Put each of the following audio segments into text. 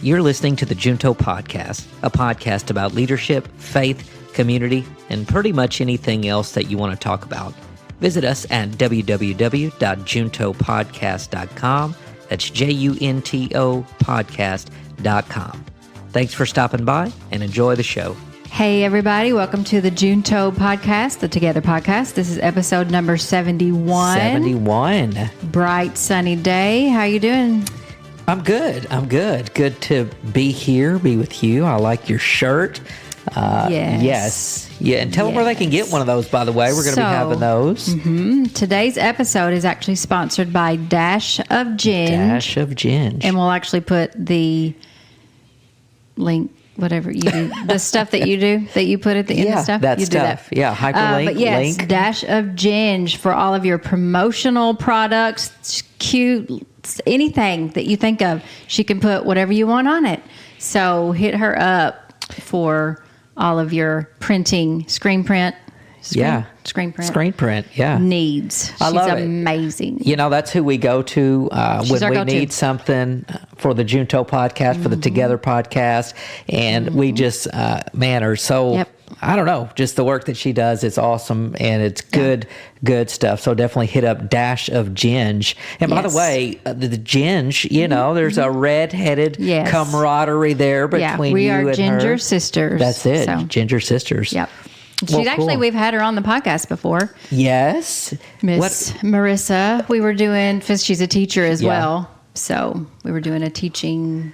You're listening to the Junto Podcast, a podcast about leadership, faith, community, and pretty much anything else that you want to talk about. Visit us at www.juntopodcast.com. That's JUNTO podcast.com. Thanks for stopping by and enjoy the show. Hey, everybody. Welcome to the Junto Podcast, the Together Podcast. This is episode number 71. 71. Bright, sunny day. How you doing? I'm good. Good to be here, be with you. I like your shirt. Yes. Yeah, and tell them where they can get one of those, by the way. We're going to be having those. Today's episode is actually sponsored by Dash of Ginge. Dash of Ginge. And we'll actually put the link, whatever you do, the stuff that you do, that you put at the end of stuff. That you stuff. Do that. Yeah, hyperlink, but yes, link. Dash of Ginge for all of your promotional products, cute, anything that you think of. She can put whatever you want on it. So hit her up for all of your printing, screen print. Screen print, yeah. Needs. I love it. She's amazing. You know, that's who we go to when we need something for the Junto podcast, for the Together podcast. And we just, are so, I don't know, just the work that she does. It's awesome. And it's good stuff. So definitely hit up Dash of Ginge. And by the way, the Ginge, you know, there's a red-headed camaraderie there between you and her. We are Ginger sisters. That's it. So. Ginger sisters. Yep. We've had her on the podcast before. Yes. Miss Marissa. We were doing, because she's a teacher as well. So we were doing a teaching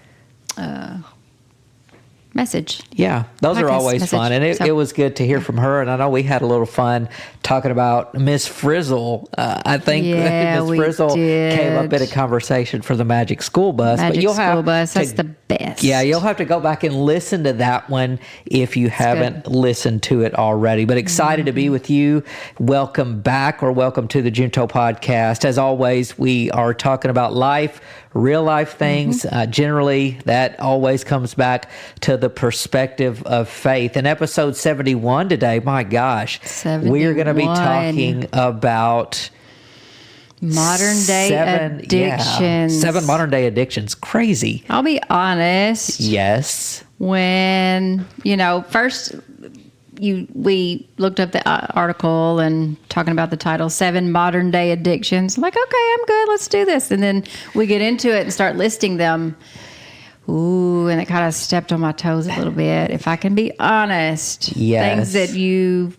message. Yeah, those are always fun. And it was good to hear from her. And I know we had a little fun talking about Miss Frizzle. I think Miss Frizzle came up in a conversation for the Magic School Bus. That's the best. Yeah, you'll have to go back and listen to that one if you haven't listened to it already. But excited to be with you. Welcome back, or welcome to the Junto Podcast. As always, we are talking about life, real life things. Generally, that always comes back to the perspective of faith. In episode 71 today, my gosh, we are going to be talking about modern day addictions. 7 modern day addictions. Crazy. I'll be honest. Yes. When, first we looked up the article and talking about the title, 7 modern day addictions. I'm like, okay, I'm good. Let's do this. And then we get into it and start listing them. Ooh, and it kind of stepped on my toes a little bit, if I can be honest. Yes. Things that you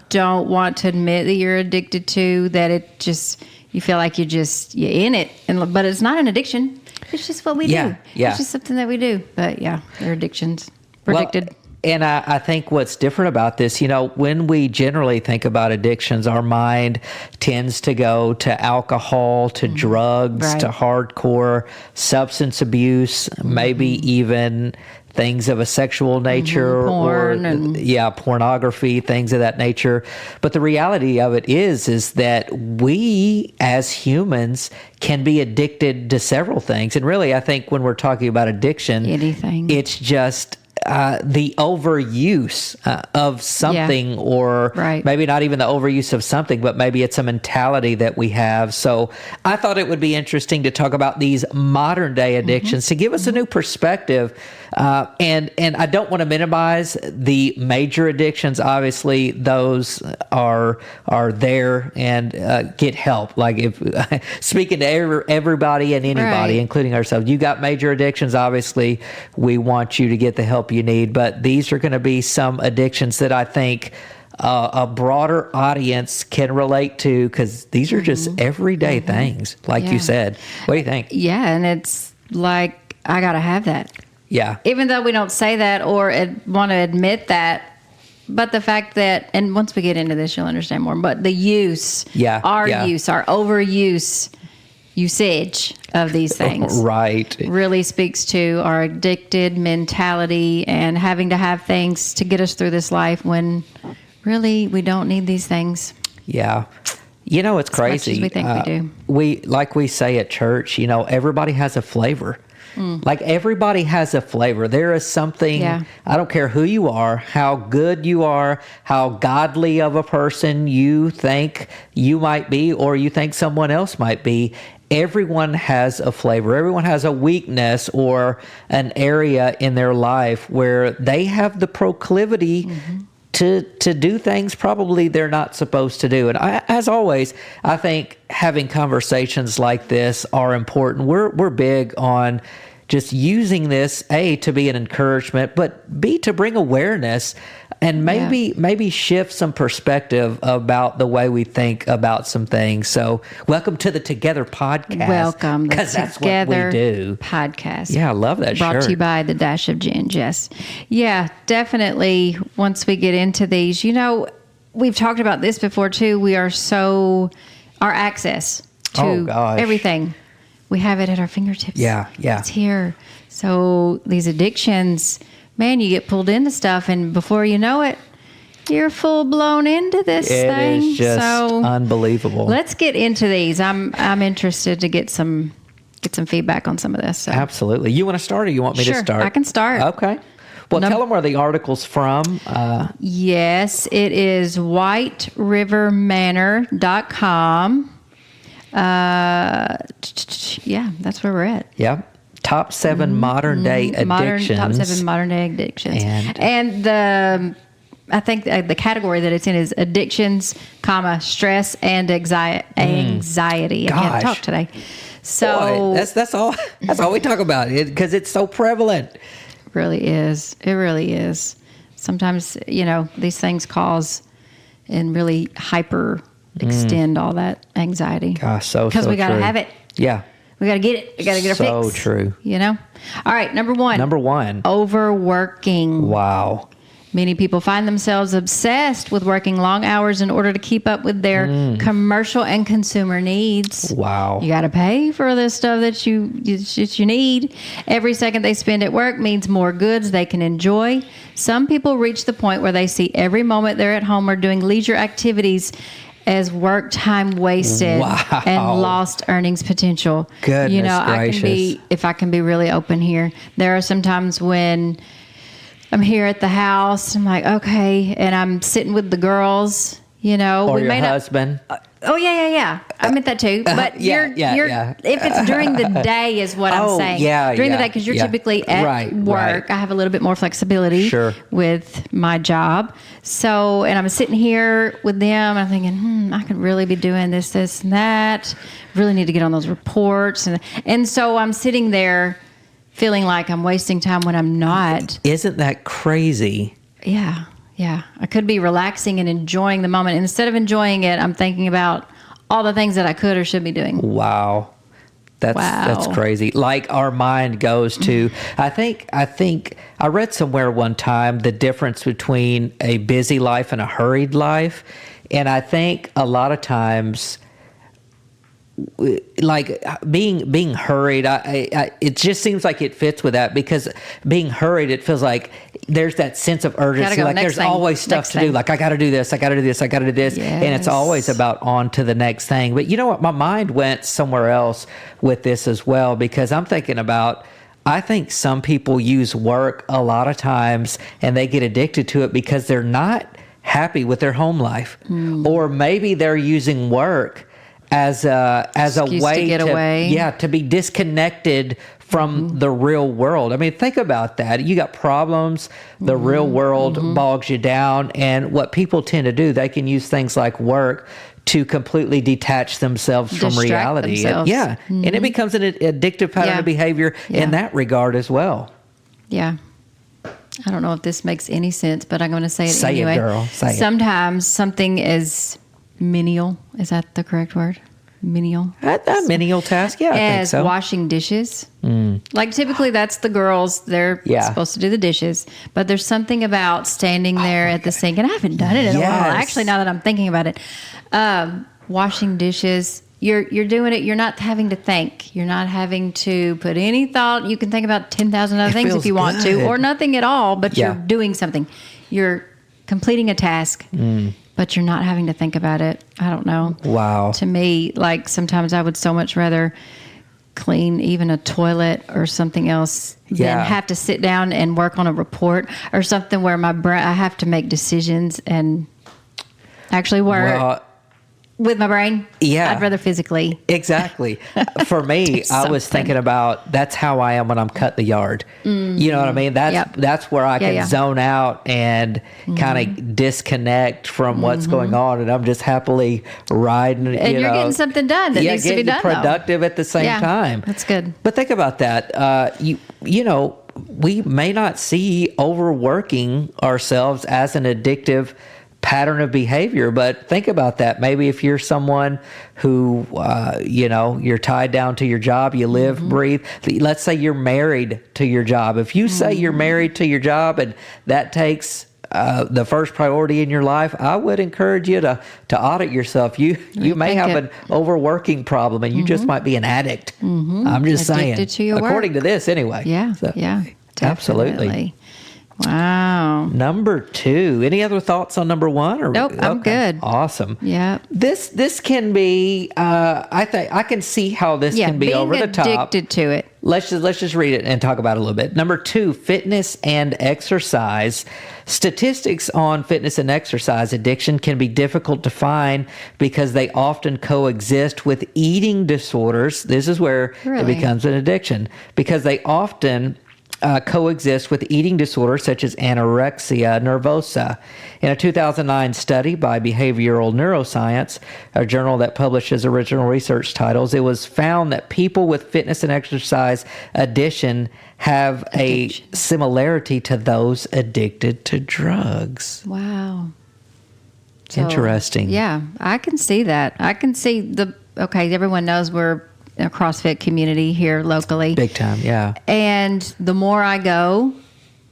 don't want to admit that you're addicted to, that it just, you feel like you're in it. But it's not an addiction. It's just what we do. Yeah. It's just something that we do. But they're addictions. Predicted. Well, and I think what's different about this, when we generally think about addictions, our mind tends to go to alcohol, to drugs, to hardcore substance abuse, maybe even things of a sexual nature, pornography, things of that nature. But the reality of it is that we as humans can be addicted to several things. And really, I think when we're talking about addiction, it's just the overuse of something, or maybe not even the overuse of something, but maybe it's a mentality that we have. So I thought it would be interesting to talk about these modern day addictions to give us a new perspective. And I don't want to minimize the major addictions. Obviously, those are there and get help. Like if speaking to everybody and anybody, including ourselves, you got major addictions. Obviously, we want you to get the help you need. But these are going to be some addictions that I think a broader audience can relate to, because these are just everyday things, like you said. What do you think? Yeah, and it's like, I got to have that. Yeah. Even though we don't say that or want to admit that, but the fact that, and once we get into this, you'll understand more, but the use, our overuse, usage of these things really speaks to our addicted mentality and having to have things to get us through this life when really we don't need these things. Yeah. It's crazy. As much as we think we do. Like we say at church, everybody has a flavor. Like everybody has a flavor. There is something, I don't care who you are, how good you are, how godly of a person you think you might be, or you think someone else might be. everyone has a flavor. Everyone has a weakness or an area in their life where they have the proclivity to do things probably they're not supposed to do. And as always, I think having conversations like this are important. We're big on just using this, A, to be an encouragement, but B, to bring awareness and maybe shift some perspective about the way we think about some things. So welcome to the Together podcast. Welcome. Because that's what we do. Podcast. Yeah, I love that Brought shirt. to you by the Dash of Jen Jess. Yeah, definitely. Once we get into these, we've talked about this before too. We are our access to everything. We have it at our fingertips. Yeah. It's here. So these addictions, man, you get pulled into stuff, and before you know it, you're full blown into this thing. It is just unbelievable. Let's get into these. I'm interested to get some feedback on some of this. So. Absolutely. You want to start, or you want me to start? I can start. Okay. Well, tell them where the article's from. Yes, it is whiterivermanor.com. Yeah, that's where we're at. Yeah. Top 7 modern day addictions. Top 7 modern day addictions. And I think the category that it's in is addictions, stress and anxiety. I can't talk today. So boy, that's all we talk about because it's so prevalent. It really is. Sometimes, these things cause and really hyper extend all that anxiety. Gosh, so because we got to have it. Yeah. We got to get it. We got to get our fix. So true. All right. Number one. Overworking. Wow. Many people find themselves obsessed with working long hours in order to keep up with their commercial and consumer needs. Wow. You got to pay for the stuff that you need. Every second they spend at work means more goods they can enjoy. Some people reach the point where they see every moment they're at home or doing leisure activities as work time wasted and lost earnings potential. Goodness gracious. If I can be really open here, there are some times when I'm here at the house, I'm like, okay, and I'm sitting with the girls, or your husband. Oh yeah. I meant that too. But you're if it's during the day is what I'm saying. During the day, because you're typically at work. Right. I have a little bit more flexibility with my job. So, and I'm sitting here with them. I'm thinking, I could really be doing this, and that. Really need to get on those reports, and so I'm sitting there feeling like I'm wasting time when I'm not. Isn't that crazy? Yeah. I could be relaxing and enjoying the moment. And instead of enjoying it, I'm thinking about all the things that I could or should be doing. Wow. That's crazy. Like our mind goes to, I think I read somewhere one time the difference between a busy life and a hurried life. And I think a lot of times, like being hurried, it just seems like it fits with that, because being hurried, it feels like there's that sense of urgency. Like there's always stuff to do. Like I got to do this, I got to do this, I got to do this. Yes. And it's always about on to the next thing. But you know what? My mind went somewhere else with this as well, because I'm thinking about, I think some people use work a lot of times and they get addicted to it because they're not happy with their home life. Or maybe they're using work as a way to get away. To be disconnected from the real world. I mean, think about that. You got problems, the real world bogs you down, and what people tend to do, they can use things like work to completely detach themselves from reality. Themselves. And it becomes an addictive pattern of behavior in that regard as well. Yeah. I don't know if this makes any sense, but I'm going to say it anyway. Say it, girl. Say it. Sometimes something is menial. Is that the correct word? Menial? A menial task, I think so. As washing dishes. Like typically that's the girls. They're supposed to do the dishes. But there's something about standing there at the sink. And I haven't done it in a while. Actually, now that I'm thinking about it. Washing dishes. You're doing it. You're not having to think. You're not having to put any thought. You can think about 10,000 other things if you want to. Or nothing at all. But you're doing something. You're completing a task. But you're not having to think about it. I don't know. Wow. To me, like sometimes I would so much rather clean even a toilet or something else than have to sit down and work on a report or something where I have to make decisions and actually work. Well, with my brain. Yeah. I'd rather physically. Exactly. For me, I was thinking about that's how I am when I'm cutting the yard. Mm-hmm. You know what I mean? That's where I can zone out and kind of disconnect from what's going on, and I'm just happily riding. And you're getting something done that needs to be done. Productive at the same time. That's good. But think about that. You know, we may not see overworking ourselves as an addictive pattern of behavior, but think about that. Maybe if you're someone who, you know, you're tied down to your job, you live, breathe. Let's say you're married to your job. If you say you're married to your job and that takes the first priority in your life, I would encourage you to audit yourself. You may have an overworking problem, and you just might be an addict. I'm just addicted saying, to your according work. to this, anyway. Yeah, So, definitely. absolutely. Wow. Number 2. Any other thoughts on number 1? Or, nope, I'm good. Awesome. Yeah. This can be. I think I can see how this can be over the top. Addicted to it. Let's just read it and talk about it a little bit. Number 2, fitness and exercise. Statistics on fitness and exercise addiction can be difficult to find because they often coexist with eating disorders. This is where it becomes an addiction, because they often coexist with eating disorders such as anorexia nervosa. In a 2009 study by Behavioral Neuroscience, a journal that publishes original research titles, it was found that people with fitness and exercise addiction have a similarity to those addicted to drugs. Wow. So, interesting. Yeah, I can see that. I can see everyone knows we're a CrossFit community here locally. Big time, yeah. And the more I go,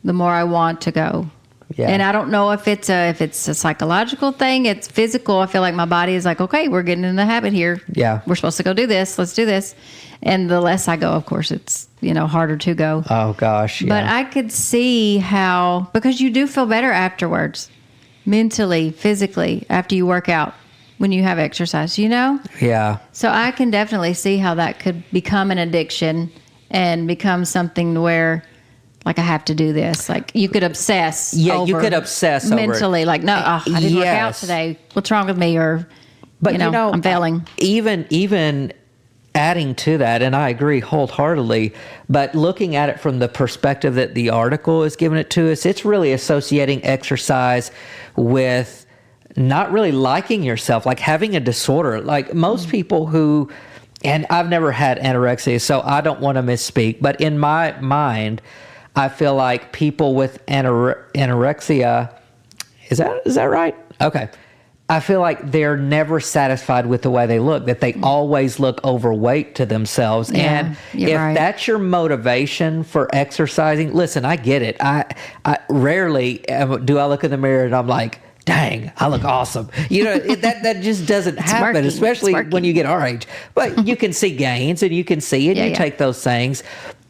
the more I want to go. Yeah. And I don't know if it's a psychological thing, it's physical. I feel like my body is like, okay, we're getting in the habit here. Yeah. We're supposed to go do this. Let's do this. And the less I go, of course, it's, harder to go. Oh gosh. Yeah. But I could see how, because you do feel better afterwards, mentally, physically, after you work out. When you have exercise, Yeah. So I can definitely see how that could become an addiction and become something where, like, I have to do this. Like, you could obsess. Yeah, you could obsess mentally. Over it. Like, no, I didn't work out today. What's wrong with me? Or, but I'm failing. Even adding to that, and I agree wholeheartedly, but looking at it from the perspective that the article is giving it to us, it's really associating exercise with not really liking yourself, like having a disorder. Like most people who, and I've never had anorexia, so I don't want to misspeak, but in my mind, I feel like people with anorexia, is that right? Okay. I feel like they're never satisfied with the way they look, that they always look overweight to themselves. Yeah, and if that's your motivation for exercising, listen, I get it. I rarely do I look in the mirror and I'm like, dang, I look awesome. That just doesn't happen, especially when you get our age. But you can see gains and you can see it. You take those things.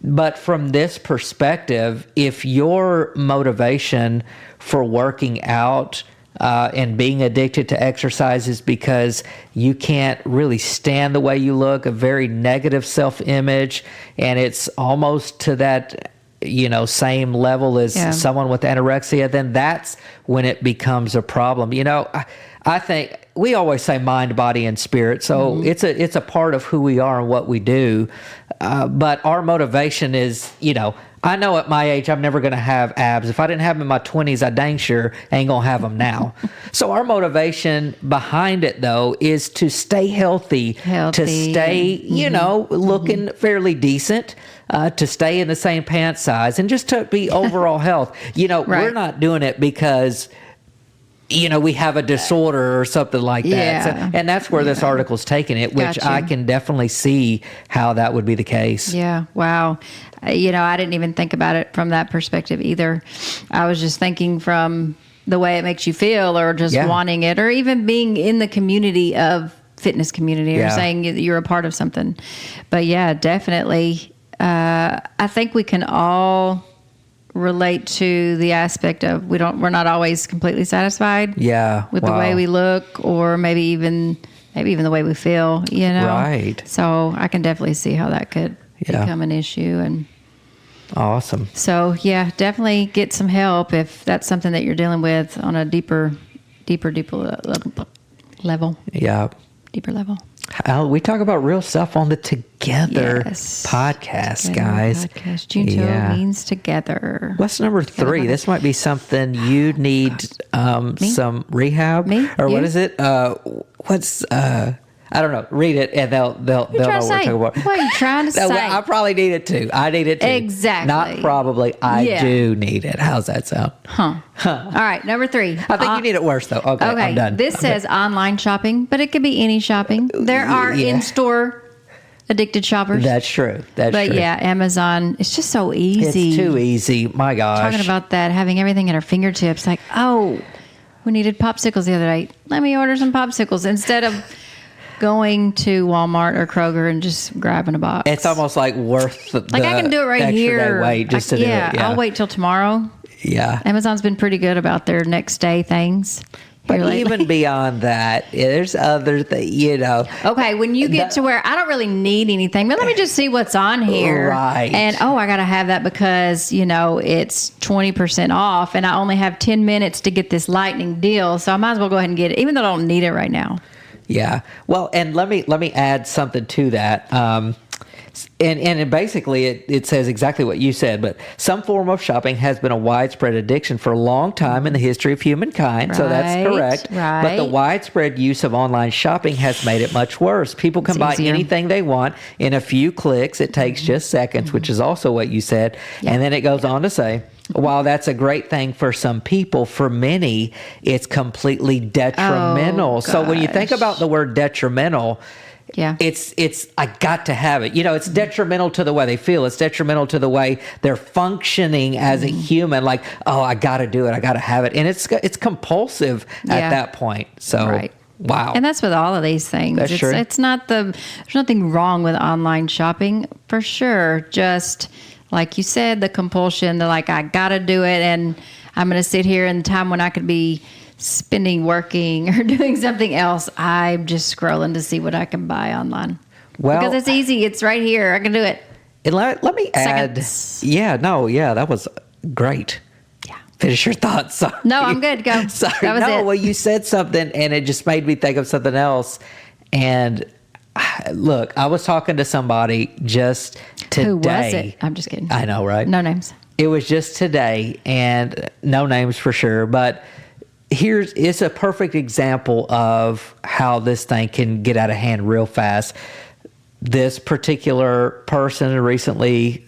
But from this perspective, if your motivation for working out and being addicted to exercise is because you can't really stand the way you look, a very negative self-image, and it's almost to that same level as someone with anorexia, then that's when it becomes a problem. I think we always say mind, body, and spirit. So it's a part of who we are and what we do. But our motivation is, I know at my age I'm never going to have abs. If I didn't have them in my 20s, I dang sure ain't going to have them now. So our motivation behind it, though, is to stay healthy. To stay, looking fairly decent. To stay in the same pant size and just to be overall health. We're not doing it because, we have a disorder or something like that. Yeah. So, and that's where this article's taking it, which I can definitely see how that would be the case. Yeah. Wow. I didn't even think about it from that perspective either. I was just thinking from the way it makes you feel or just wanting it or even being in the community of fitness community or saying you're a part of something. But yeah, definitely. I think we can all relate to the aspect of we're not always completely satisfied with the way we look or maybe even the way we feel, Right. So I can definitely see how that could become an issue. And awesome. So definitely get some help if that's something that you're dealing with on a deeper level. level. Yeah. Deeper level. We talk about real stuff on the Together podcast, guys. Podcast. Junto means together. What's number 3? This might be something you need some rehab. Me? Or you? What is it? I don't know. Read it, and they'll know what we're talking about. What are you trying to say? I probably need it too. I need it too. Exactly. Not probably. I do need it. How's that sound? All right, number 3. I think you need it worse though. Okay, I'm done. This says online shopping, but it could be any shopping. There are in-store addicted shoppers. That's true. But yeah, Amazon, it's just so easy. It's too easy. My gosh. Talking about that, having everything at our fingertips. Like, we needed popsicles the other day. Let me order some popsicles instead of going to Walmart or Kroger and just grabbing a box. It's almost like worth the I can do it right here. Wait just to do it. Yeah, I'll wait till tomorrow. Yeah. Amazon's been pretty good about their next day things. But even beyond that, there's other things, Okay, when you get to where I don't really need anything, but let me just see what's on here. Right. And, I got to have that because, it's 20% off and I only have 10 minutes to get this lightning deal. So I might as well go ahead and get it, even though I don't need it right now. Yeah. Well, and let me add something to that. And basically it says exactly what you said, but some form of shopping has been a widespread addiction for a long time in the history of humankind. Right, so that's correct. Right. But the widespread use of online shopping has made it much worse. People can buy anything they want in a few clicks. It takes just seconds, which is also what you said. Yeah. And then it goes on to say, while that's a great thing for some people, for many, it's completely detrimental. So when you think about the word detrimental, it's I got to have it. It's detrimental to the way they feel. It's detrimental to the way they're functioning as a human. Like, I got to do it. I got to have it. And it's compulsive at that point. So, wow. And that's with all of these things. That's true. It's not there's nothing wrong with online shopping for sure. Just like you said, the compulsion, I got to do it, and I'm going to sit here in the time when I could be working or doing something else. I'm just scrolling to see what I can buy online. Well, because it's easy. It's right here. I can do it. And let me add. That was great. Yeah. Finish your thoughts. Sorry. No, I'm good. Go. Sorry. That was it. Well, you said something, and it just made me think of something else. And look, I was talking to somebody just today. Who was it? I'm just kidding. I know, right? No names. It was just today, and no names for sure. But it's a perfect example of how this thing can get out of hand real fast. This particular person recently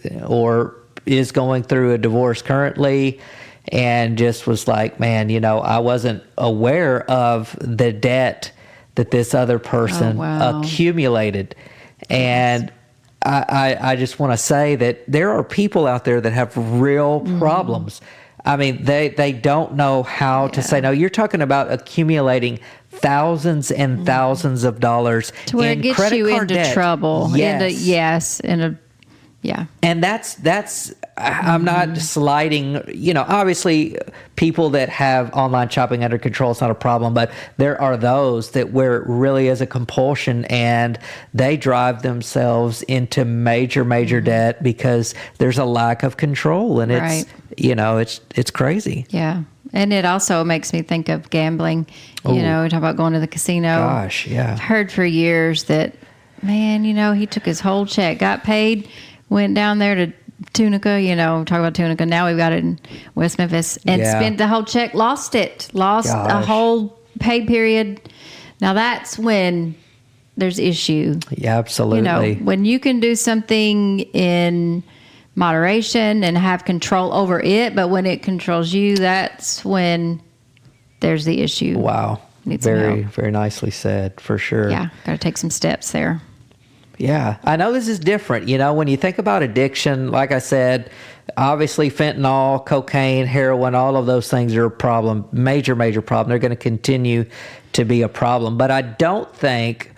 is going through a divorce currently, and just was like, man, I wasn't aware of the debt that this other person accumulated. And I just want to say that there are people out there that have real problems. I mean, they don't know how to say no. You're talking about accumulating thousands and thousands of dollars to where in it gets credit you card into debt. trouble. Yes. And that's I'm not slighting, obviously people that have online shopping under control, it's not a problem, but there are those that where it really is a compulsion and they drive themselves into major debt because there's a lack of control, and it's crazy. Yeah. And it also makes me think of gambling. We talk about going to the casino. Gosh, yeah. I've heard for years that, man, he took his whole check, got paid, went down there to Tunica, talk about Tunica. Now we've got it in West Memphis, and spent the whole check, lost a whole pay period. Now that's when there's issue. Yeah, absolutely. When you can do something in moderation and have control over it, but when it controls you, that's when there's the issue. Wow. Very, very nicely said, for sure. Yeah, got to take some steps there. Yeah, I know this is different. When you think about addiction, like I said, obviously fentanyl, cocaine, heroin, all of those things are a problem, major problem. They're going to continue to be a problem. But I don't think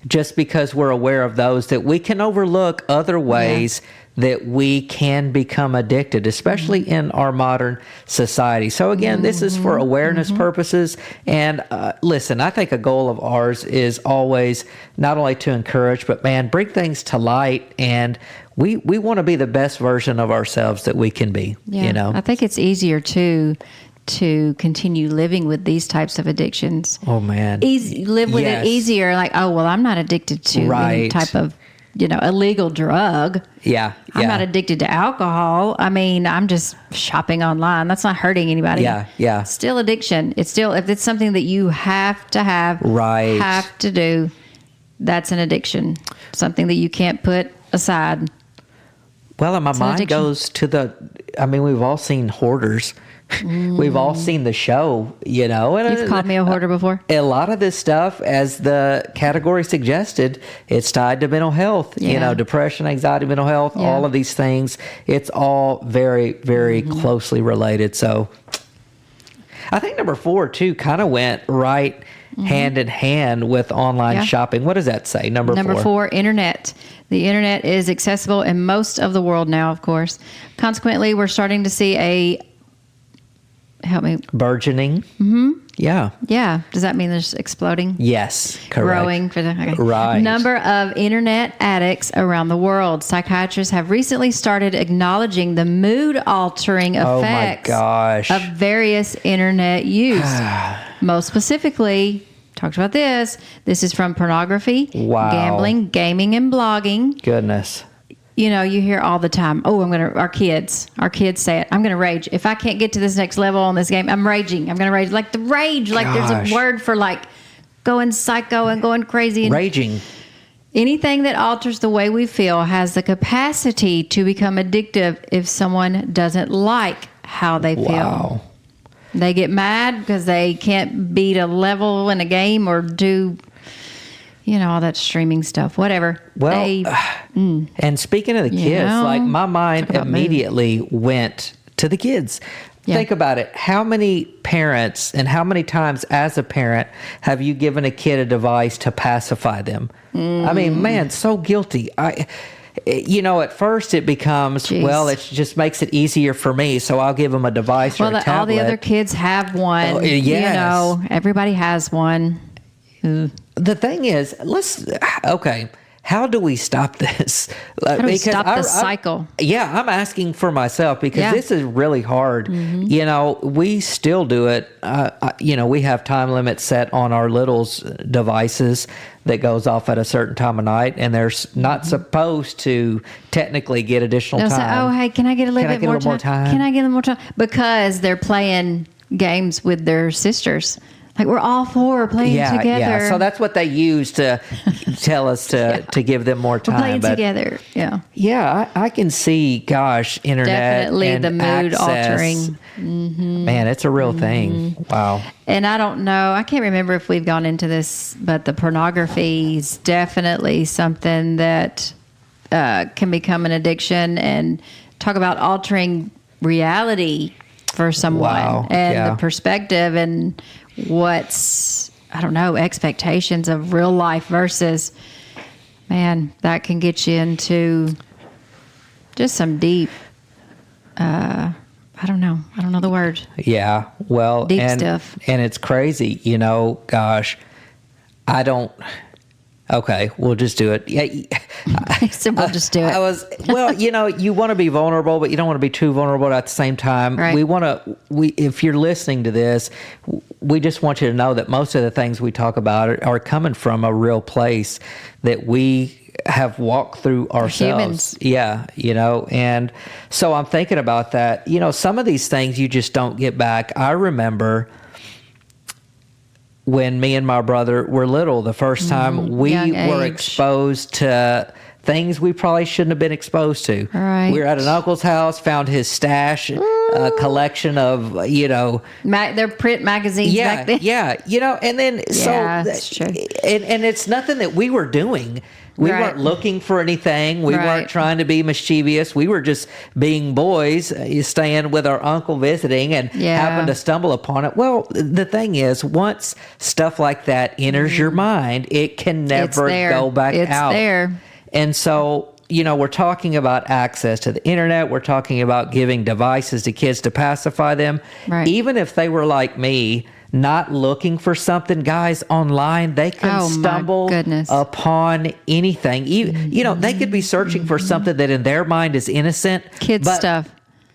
just because we're aware of those that we can overlook other ways that we can become addicted, especially in our modern society. So again, this is for awareness purposes. And listen, I think a goal of ours is always not only to encourage, but bring things to light. And we want to be the best version of ourselves that we can be. Yeah, I think it's easier too to continue living with these types of addictions. Oh man. Live with it easier. Like, oh, well, I'm not addicted to any type of, illegal drug. Yeah. I'm not addicted to alcohol. I mean, I'm just shopping online. That's not hurting anybody. Yeah. Still addiction. It's still, if it's something that you have to have, have to do, that's an addiction. Something that you can't put aside. Well, and my mind goes to we've all seen hoarders. We've all seen the show, And you've called me a hoarder before. A lot of this stuff, as the category suggested, it's tied to mental health, depression, anxiety, mental health, all of these things. It's all very, very closely related. So I think number 4, too, kind of went right hand in hand with online shopping. What does that say? Number 4, internet. The internet is accessible in most of the world now, of course. Consequently, we're starting to see burgeoning. Mm-hmm. Yeah. Yeah. Does that mean there's exploding? Yes. Correct. Growing. Right. Number of internet addicts around the world. Psychiatrists have recently started acknowledging the mood-altering effects of various internet use. Most specifically, talked about this. This is from pornography, gambling, gaming, and blogging. Goodness. You hear all the time, our kids say it, I'm going to rage. If I can't get to this next level on this game, I'm raging. I'm going to rage. Like the rage, like there's a word for like going psycho and going crazy. And raging. Anything that alters the way we feel has the capacity to become addictive if someone doesn't like how they feel. They get mad because they can't beat a level in a game or do... all that streaming stuff, whatever. Well, and speaking of the kids, like my mind immediately went to the kids. Yeah. Think about it. How many parents and how many times as a parent have you given a kid a device to pacify them? I mean, man, so guilty. At first it becomes, it just makes it easier for me, so I'll give them a device or a tablet. All the other kids have one. Oh, yes. Everybody has one. The thing is, how do we stop this? How do we stop the cycle? I'm asking for myself because this is really hard. Mm-hmm. We still do it. We have time limits set on our littles' devices that goes off at a certain time of night, and they're not supposed to technically get additional time. Say, oh, hey, can I get a little bit more time? Can I get a little more time? Because they're playing games with their sisters. Like we're all 4 playing together. Yeah, so that's what they use to tell us to give them more time. We're playing together, Yeah, I can see, internet definitely and the mood access. Altering. Mm-hmm. Man, it's a real thing. Wow. And I don't know, I can't remember if we've gone into this, but the pornography is definitely something that can become an addiction, and talk about altering reality for someone and the perspective and what's, expectations of real life versus, man, that can get you into just some deep, I don't know the word. Yeah. Well, deep stuff. And it's crazy, okay, we'll just do it. Yeah, so we'll just do it. You want to be vulnerable, but you don't want to be too vulnerable at the same time. Right. If you're listening to this, we just want you to know that most of the things we talk about are coming from a real place that we have walked through ourselves. Yeah, and so I'm thinking about that. Some of these things you just don't get back. I remember when me and my brother were little, the first time we were exposed to things we probably shouldn't have been exposed to. Right. We were at an uncle's house, found his stash, a collection of, their print magazines back then. Yeah, and then, that's true. And it's nothing that we were doing. We weren't looking for anything. We weren't trying to be mischievous. We were just being boys, staying with our uncle visiting and happened to stumble upon it. Well, the thing is, once stuff like that enters your mind, it can never go back out. It's there. And so, we're talking about access to the internet. We're talking about giving devices to kids to pacify them. Right. Even if they were like me, not looking for something, guys, online, they can stumble upon anything. They could be searching for something that in their mind is innocent. Kids stuff.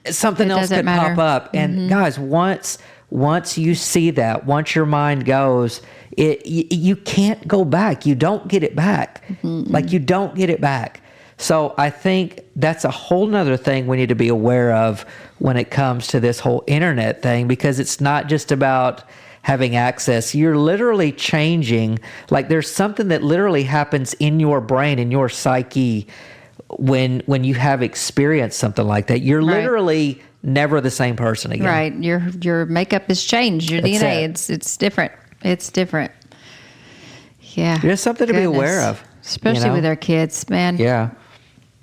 Something else could pop up. And guys, once once you see that, once your mind goes, you can't go back. You don't get it back. Mm-hmm. Like, you don't get it back. So I think that's a whole nother thing we need to be aware of when it comes to this whole internet thing, because it's not just about having access. You're literally changing. Like, there's something that literally happens in your brain, in your psyche, when you have experienced something like that. You're literally never the same person again. Right. Your makeup has changed. Your DNA, it's different. It's different. Yeah. There's something to be aware of. Especially with our kids, man. Yeah.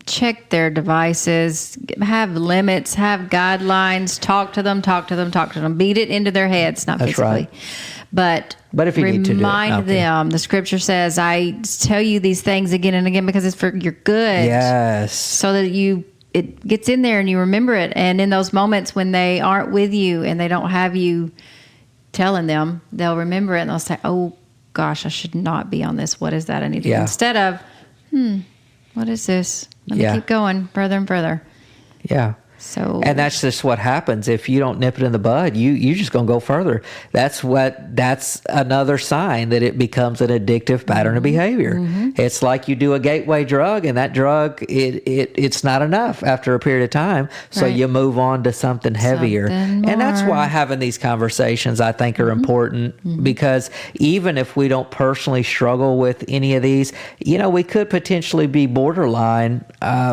Check their devices, have limits, have guidelines, talk to them, beat it into their heads, not physically. Right. But if you need to remind them, the scripture says, I tell you these things again and again because it's for your good. Yes. So that it gets in there and you remember it. And in those moments when they aren't with you and they don't have you telling them, they'll remember it and they'll say, oh gosh, I should not be on this. What is that I need to do? Instead of, what is this? Let me keep going further and further. Yeah. So, and that's just what happens if you don't nip it in the bud. You just gonna go further. That's another sign that it becomes an addictive pattern of behavior. Mm-hmm. It's like you do a gateway drug, and that drug it's not enough after a period of time. So you move on to something heavier. And that's why having these conversations, I think, are important, because even if we don't personally struggle with any of these, we could potentially be borderline.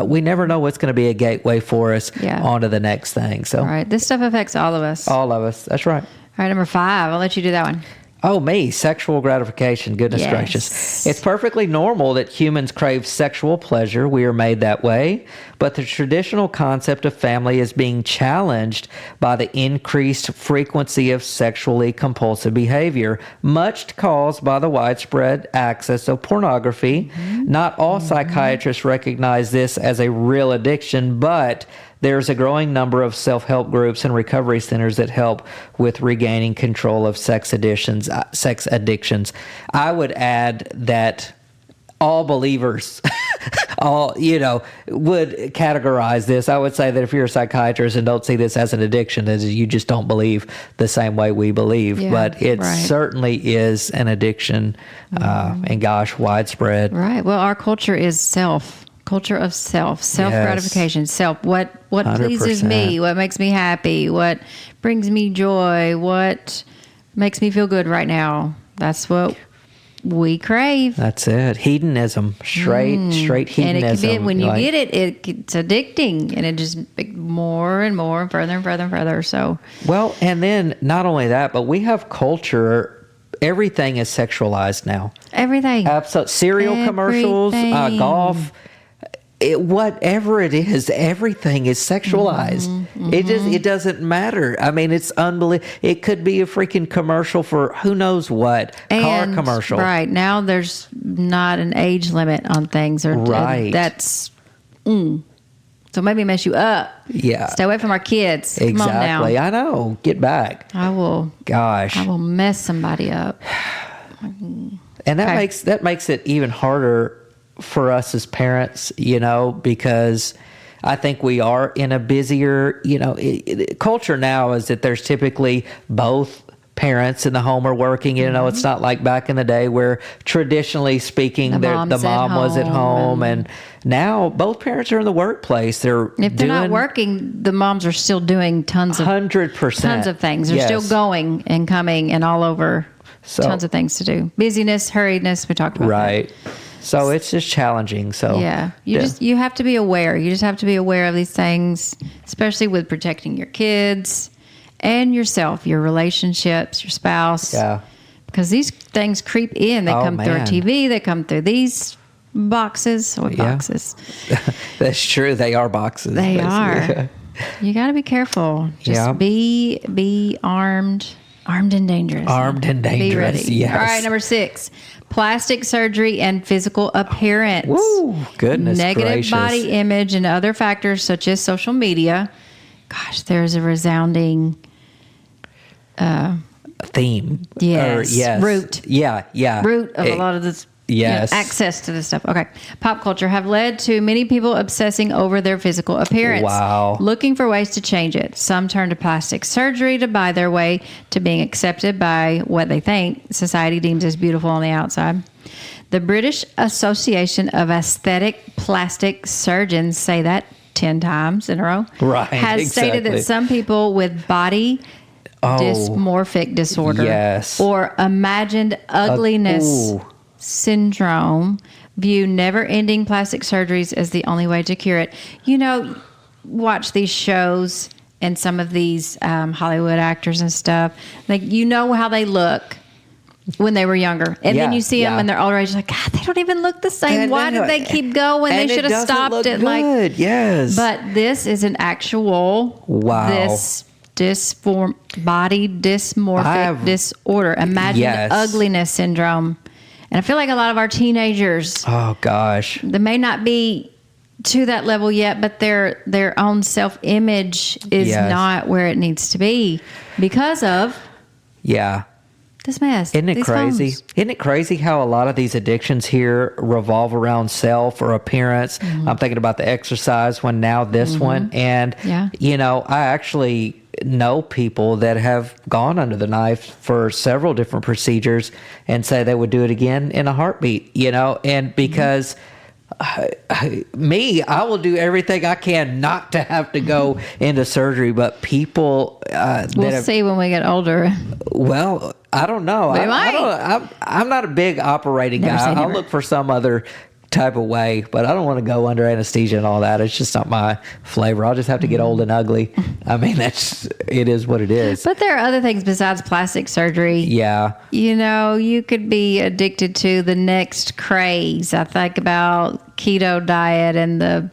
We never know what's going to be a gateway for us. On to the next thing. So, all right, this stuff affects all of us. All of us. That's right. All right, number 5. I'll let you do that one. Oh, me. Sexual gratification. Goodness gracious. It's perfectly normal that humans crave sexual pleasure. We are made that way. But the traditional concept of family is being challenged by the increased frequency of sexually compulsive behavior, much caused by the widespread access of pornography. Mm-hmm. Not all psychiatrists recognize this as a real addiction, but there's a growing number of self-help groups and recovery centers that help with regaining control of sex addictions. I would add that all believers, would categorize this. I would say that if you're a psychiatrist and don't see this as an addiction, as you just don't believe the same way we believe. But it certainly is an addiction, and gosh, widespread. Right. Well, our culture is culture of self-gratification, what 100%. Pleases me, what makes me happy, what brings me joy, what makes me feel good right now. That's what we crave. That's it. Hedonism, straight hedonism. And it can be, when you get it, it's addicting, and it just more and more and further and further and further. So, well, and then not only that, but we have culture. Everything is sexualized now. Everything. Absolutely. Cereal commercials, golf. Whatever it is, everything is sexualized. Mm-hmm. It doesn't matter. I mean, it's unbelievable. It could be a freaking commercial for who knows what, car commercial. Right now, there's not an age limit on things, or that's so maybe mess you up. Yeah, stay away from our kids. Exactly. I know. Get back. I will. Gosh, I will mess somebody up. And that makes it even harder for us as parents, because I think we are in a busier, culture now is that there's typically both parents in the home are working. It's not like back in the day where traditionally speaking, the mom was at home, and now both parents are in the workplace. If they're not working, the moms are still doing tons of 100%, tons of things. They're still going and coming and all over. So, tons of things to do. Busyness, hurriedness. We talked about that. So it's just challenging. So you have to be aware. You just have to be aware of these things, especially with protecting your kids and yourself, your relationships, your spouse. Yeah. Because these things creep in. They come through our TV. They come through these boxes. Boxes. That's true. They are boxes. They are. You got to be careful. Just be armed. Armed and dangerous. Armed and dangerous. Be ready. Yes. All right, number 6. Plastic surgery and physical appearance. Woo, goodness Negative gracious. Body image and other factors such as social media. Gosh, there's a resounding theme. Yes. Root. Yeah. Root of a lot of this Yes. Access to this stuff. Okay. Pop culture have led to many people obsessing over their physical appearance. Wow. Looking for ways to change it. Some turn to plastic surgery to buy their way to being accepted by what they think society deems as beautiful on the outside. The British Association of Aesthetic Plastic Surgeons, say that 10 times in a row, has stated that some people with body dysmorphic disorder or imagined ugliness syndrome view never-ending plastic surgeries as the only way to cure it. You know, watch these shows and some of these Hollywood actors and stuff. Like, you know how they look when they were younger. And then you see them when they're older age, like, God, they don't even look the same. And why did they keep going? They should have stopped it. Good. Like, yes. But this is an actual this body dysmorphic disorder. Imagine ugliness syndrome. And I feel like a lot of our teenagers, they may not be to that level yet, but their own self-image is not where it needs to be because of this mess. Isn't it crazy? Isn't it crazy how a lot of these addictions here revolve around self or appearance? I'm thinking about the exercise one now, this one. And, you know, I actually know people that have gone under the knife for several different procedures and say they would do it again in a heartbeat, you know, and because I will do everything I can not to have to go into surgery, but people we'll see when we get older. Well, I don't know. I'm not a big operating guy. I'll look for some other type of way, but I don't want to go under anesthesia and all that. It's just not my flavor. I'll just have to get old and ugly. I mean, it is what it is. But there are other things besides plastic surgery. Yeah. You know, you could be addicted to the next craze. I think about keto diet and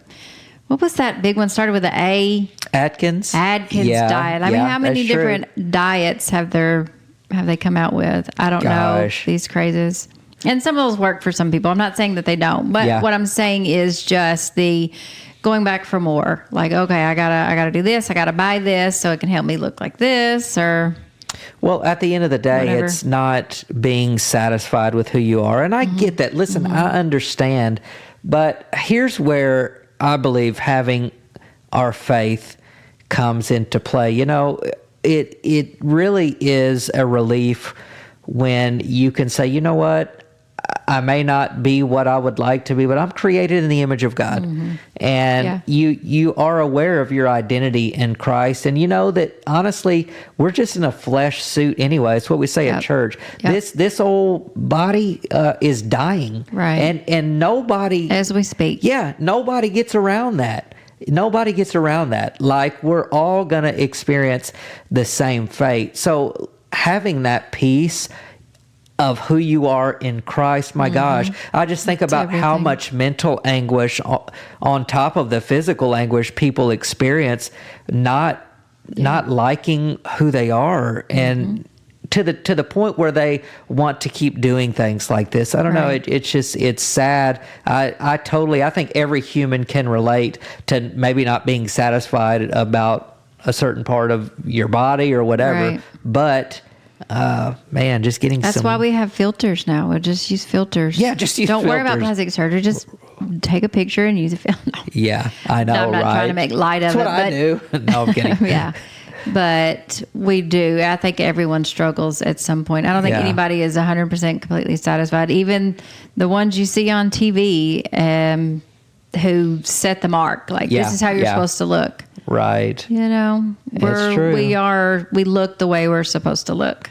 what was that big one? Started with an A? Atkins diet. I mean, how many different diets have they come out with? I don't know these crazes. And some of those work for some people. I'm not saying that they don't, but what I'm saying is just the going back for more. Like, okay, I gotta do this. I gotta buy this so it can help me look like this. Or well, at the end of the day, it's not being satisfied with who you are, and I get that. Listen, I understand, but here's where I believe having our faith comes into play. You know, it really is a relief when you can say, you know what? I may not be what I would like to be, but I'm created in the image of God. And you are aware of your identity in Christ. And you know that, honestly, we're just in a flesh suit anyway. It's what we say at church. This old body is dying. Right. And nobody... As we speak. Yeah, nobody gets around that. Nobody gets around that. Like, we're all going to experience the same fate. So having that peace of who you are in Christ, my gosh, I just think about how much mental anguish on top of the physical anguish people experience, not liking who they are, and to the point where they want to keep doing things like this. I don't know. It's sad. I think every human can relate to maybe not being satisfied about a certain part of your body or whatever, but man, just getting That's why we have filters now. We'll just use filters. Yeah, just use Don't filters. worry about plastic surgery. Just take a picture and use a filter. No. Yeah, I know, I'm not trying to make light of it. That's what I do. No, I'm kidding. Yeah. But we do. I think everyone struggles at some point. I don't think anybody is 100% completely satisfied. Even the ones you see on TV who set the mark. Like, this is how you're supposed to look. Right. You know, It's true. we look the way we're supposed to look.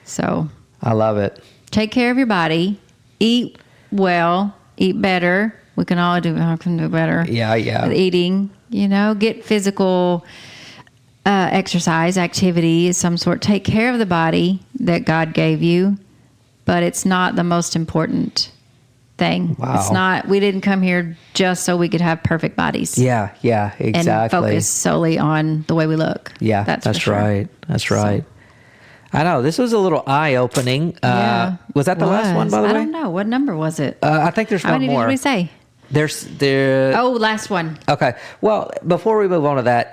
So I love it. Take care of your body. Eat well. Eat better. We can all do better. Yeah. With eating, you know, get physical exercise, activity of some sort. Take care of the body that God gave you, but it's not the most important thing. Wow. It's not. We didn't come here just so we could have perfect bodies. Yeah, exactly. And focus solely on the way we look. Yeah, that's right. That's right. I know. This was a little eye-opening. Was that the last one, by the way? I don't know. What number was it? I think there's one more. How many did we say? last one. Okay. Well, before we move on to that,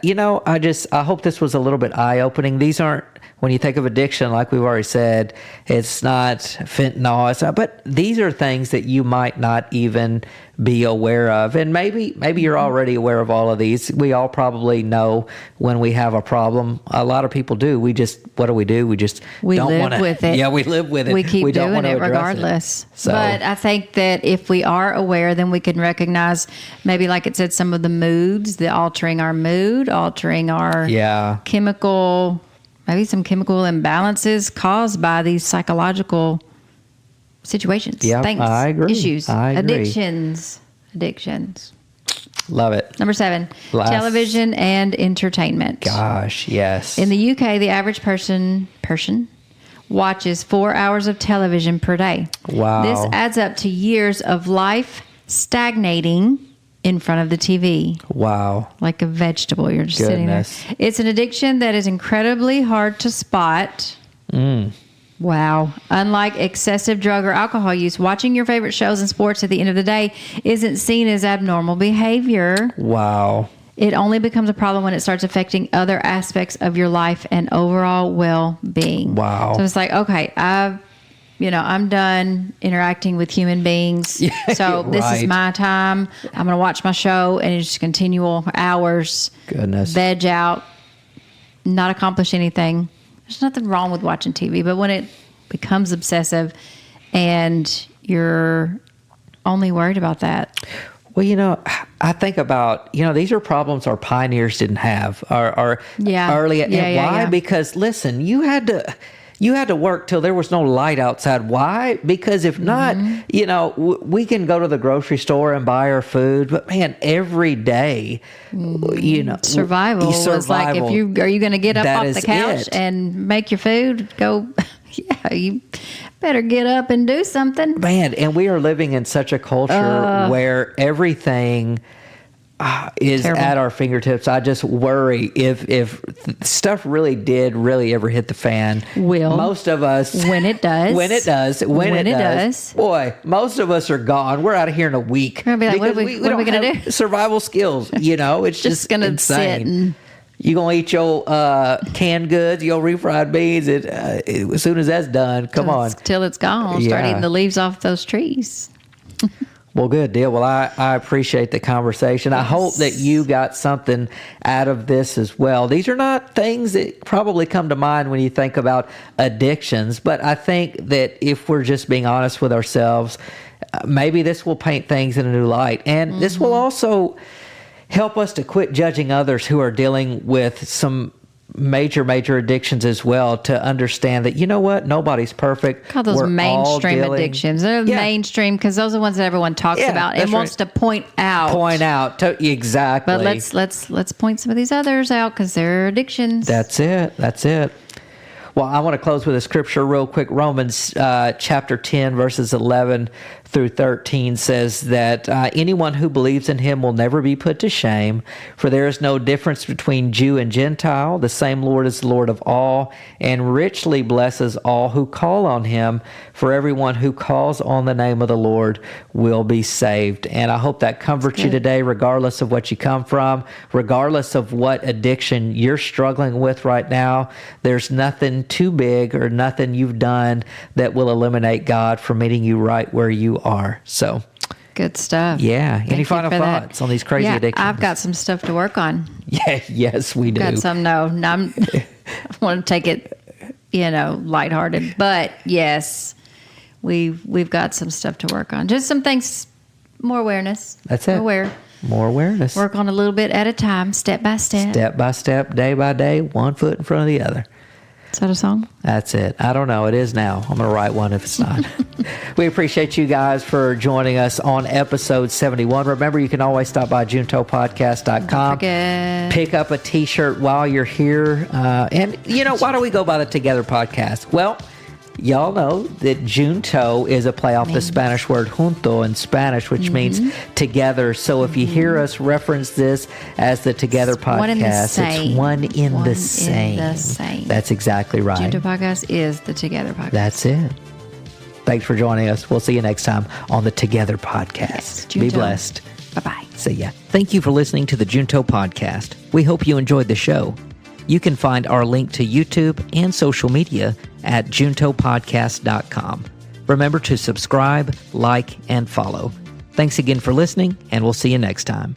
I hope this was a little bit eye-opening. These aren't, when you think of addiction, like we've already said, it's not fentanyl, but these are things that you might not even be aware of. And maybe you're already aware of all of these. We all probably know when we have a problem. A lot of people do. What do? We just don't want to. We live with it. Yeah, we live with it. We keep doing it regardless. So, but I think that if we are aware, then we can recognize, maybe like it said, some of the moods, altering our mood, altering our chemical, maybe some chemical imbalances caused by these psychological situations, things, I agree. issues, addictions. Love it. Number 7, television and entertainment. Gosh, yes. In the UK, the average person watches 4 hours of television per day. Wow. This adds up to years of life stagnating in front of the TV. Wow. Like a vegetable. You're just sitting there. It's an addiction that is incredibly hard to spot. Wow. Unlike excessive drug or alcohol use, watching your favorite shows and sports at the end of the day isn't seen as abnormal behavior. Wow. It only becomes a problem when it starts affecting other aspects of your life and overall well-being. Wow. So it's like, okay, I'm done interacting with human beings. So this is my time. I'm going to watch my show, and it's just continual hours. Goodness. Veg out, not accomplish anything. There's nothing wrong with watching TV, but when it becomes obsessive and you're only worried about that. Well, I think about, these are problems our pioneers didn't have, our early. Why? Because listen, you had to work till there was no light outside. Why? Because if not, we can go to the grocery store and buy our food, but man, every day, survival was like, are you going to get up off the couch and make your food? Go, you better get up and do something. Man, and we are living in such a culture where everything is terrible. At our fingertips. I just worry if stuff really ever hit the fan. Most of us, when it does, boy, most of us are gone. We're out of here in a week. We're gonna be like, what are we going to do? Survival skills, it's just going to sit and you gonna eat your canned goods, your refried beans, as soon as that's done. Come on, till it's gone. Start eating the leaves off those trees. Well, good deal. Well, I appreciate the conversation. Yes. I hope that you got something out of this as well. These are not things that probably come to mind when you think about addictions, but I think that if we're just being honest with ourselves, maybe this will paint things in a new light. And this will also help us to quit judging others who are dealing with some major addictions as well, to understand that, nobody's perfect. Call those mainstream addictions. They're mainstream because those are the ones that everyone talks about and wants to point out. Exactly. But let's point some of these others out because they're addictions. That's it. Well, I want to close with a scripture real quick. Romans chapter 10, verses 11 through 13 says that anyone who believes in him will never be put to shame, for there is no difference between Jew and Gentile. The same Lord is the Lord of all, and richly blesses all who call on him. For everyone who calls on the name of the Lord will be saved. And I hope that comforts you today, regardless of what you come from, regardless of what addiction you're struggling with right now. There's nothing too big or nothing you've done that will eliminate God from meeting you right where you are. So good stuff. Yeah. Any final thoughts on these crazy addictions? I've got some stuff to work on. Yeah. Yes, we do. Got some. I want to take it, lighthearted, but yes, we've got some stuff to work on. Just some things, more awareness. That's it. More awareness. Work on a little bit at a time, step by step. Step by step, day by day, one foot in front of the other. Is that a song? That's it. I don't know. It is now. I'm going to write one if it's not. We appreciate you guys for joining us on episode 71. Remember, you can always stop by juntopodcast.com. Pick up a t-shirt while you're here. And, why don't we go by the Together Podcast? Well, y'all know that junto is a play off the Spanish word junto in Spanish, which means together. So if you hear us reference this as the Together Podcast, it's one in the same. That's exactly right. Junto Podcast is the Together Podcast. That's it. Thanks for joining us. We'll see you next time on the Together Podcast. Yes, Be blessed. Bye-bye. See ya. Thank you for listening to the Junto Podcast. We hope you enjoyed the show. You can find our link to YouTube and social media at juntopodcast.com. Remember to subscribe, like, and follow. Thanks again for listening, and we'll see you next time.